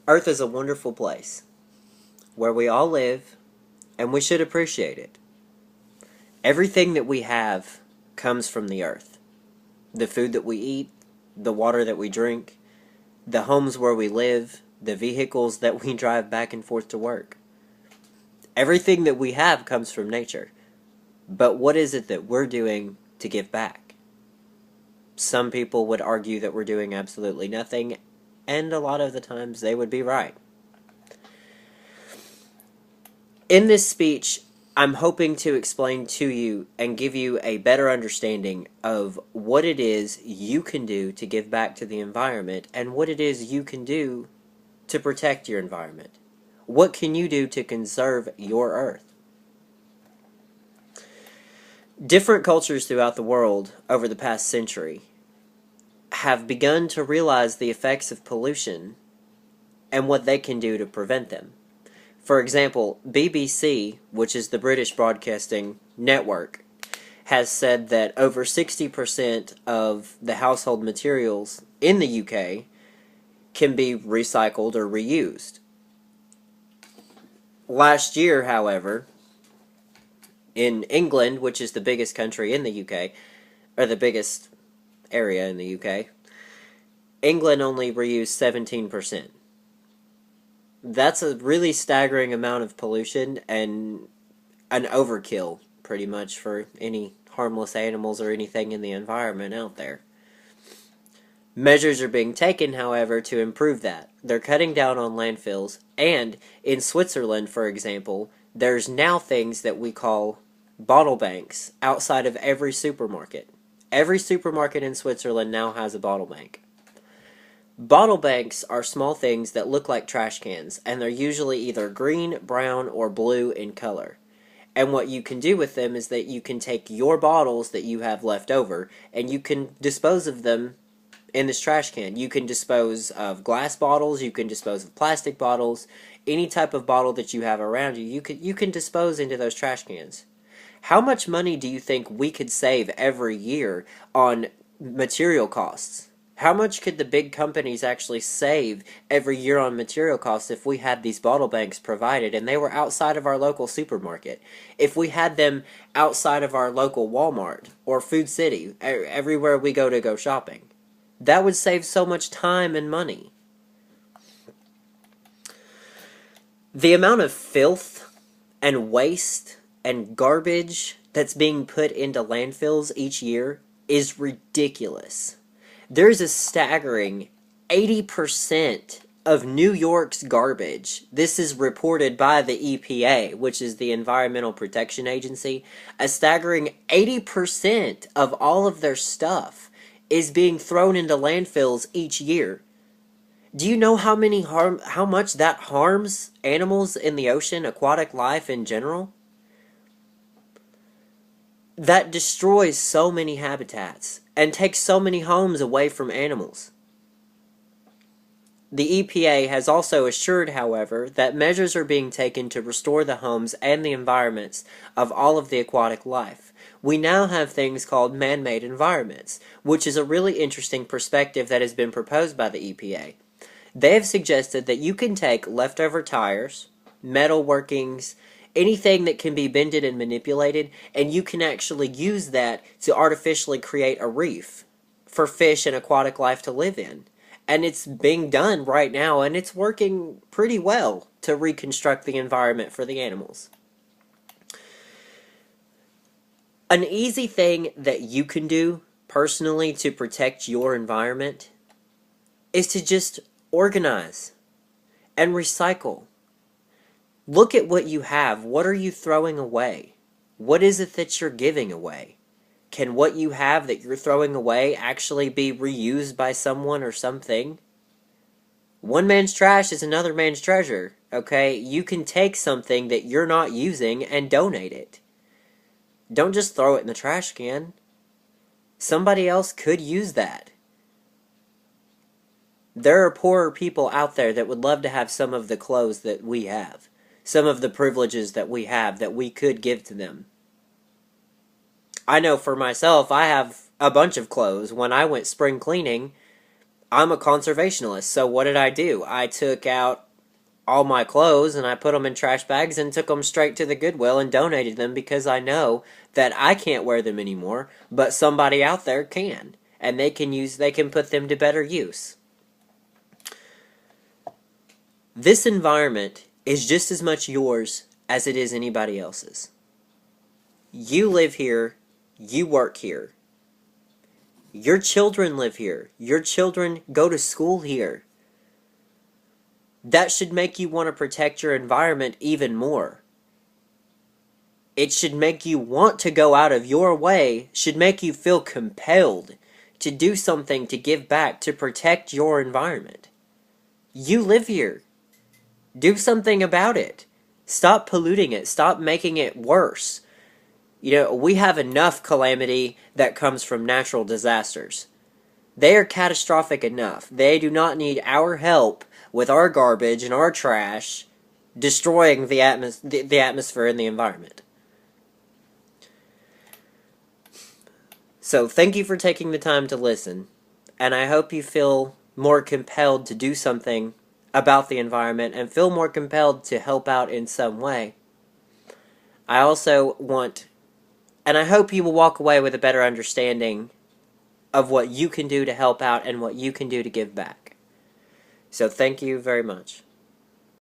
Earth is a wonderful place where we all live and we should appreciate it. Everything that we have comes from the earth. The food that we eat, the water that we drink, the homes where we live, the vehicles that we drive back and forth to work. Everything that we have comes from nature. But what is it that we're doing to give back? Some people would argue that we're doing absolutely nothing, and a lot of the times they would be right. In this speech, I'm hoping to explain to you and give you a better understanding of what it is you can do to give back to the environment and what it is you can do to protect your environment. What can you do to conserve your earth? Different cultures throughout the world over the past century have begun to realize the effects of pollution and what they can do to prevent them. For example, BBC, which is the British Broadcasting Network, has said that over 60% of the household materials in the UK can be recycled or reused. Last year, however, in England, which is the biggest country in the UK, or the biggest area in the UK, England only reused 17%. That's a really staggering amount of pollution and an overkill, pretty much, for any harmless animals or anything in the environment out there. Measures are being taken, however, to improve that. They're cutting down on landfills, and in Switzerland, for example, there's now things that we call bottle banks outside of every supermarket. Every supermarket in Switzerland now has a bottle bank. Bottle banks are small things that look like trash cans, and they're usually either green, brown, or blue in color. And what you can do with them is that you can take your bottles that you have left over, and you can dispose of them in this trash can. You can dispose of glass bottles, you can dispose of plastic bottles, any type of bottle that you have around you, you can dispose into those trash cans. How much money do you think we could save every year on material costs? How much could the big companies actually save every year on material costs if we had these bottle banks provided and they were outside of our local supermarket? If we had them outside of our local Walmart or Food City, everywhere we go to go shopping? That would save so much time and money. The amount of filth and waste and garbage that's being put into landfills each year is ridiculous. There's a staggering 80% of New York's garbage. This is reported by the EPA, which is the Environmental Protection Agency. A staggering 80% of all of their stuff is being thrown into landfills each year. Do you know how much that harms animals in the ocean, aquatic life in general? That destroys so many habitats and takes so many homes away from animals. The EPA has also assured, however, that measures are being taken to restore the homes and the environments of all of the aquatic life. We now have things called man-made environments, which is a really interesting perspective that has been proposed by the EPA. They have suggested that you can take leftover tires, metal workings, anything that can be bended and manipulated, and you can actually use that to artificially create a reef for fish and aquatic life to live in. And it's being done right now, and it's working pretty well to reconstruct the environment for the animals. An easy thing that you can do personally to protect your environment is to just organize and recycle. Look at what you have. What are you throwing away? What is it that you're giving away? Can what you have that you're throwing away actually be reused by someone or something? One man's trash is another man's treasure, okay? You can take something that you're not using and donate it. Don't just throw it in the trash can. Somebody else could use that. There are poorer people out there that would love to have some of the clothes that we have. Some of the privileges that we have that we could give to them. I know for myself, I have a bunch of clothes. When I went spring cleaning, I'm a conservationist, so what did I do? I took out all my clothes and I put them in trash bags and took them straight to the Goodwill and donated them because I know that I can't wear them anymore, but somebody out there can, and they can put them to better use. This environment is just as much yours as it is anybody else's. You live here, you work here. Your children live here. Your children go to school here. That should make you want to protect your environment even more. It should make you want to go out of your way, should make you feel compelled to do something to give back, to protect your environment. You live here. Do something about it. Stop polluting it. Stop making it worse. We have enough calamity that comes from natural disasters. They are catastrophic enough. They do not need our help with our garbage and our trash destroying the atmosphere and the environment. So thank you for taking the time to listen, and I hope you feel more compelled to do something about the environment and feel more compelled to help out in some way. I also want, and I hope you will walk away with a better understanding of what you can do to help out and what you can do to give back. So thank you very much.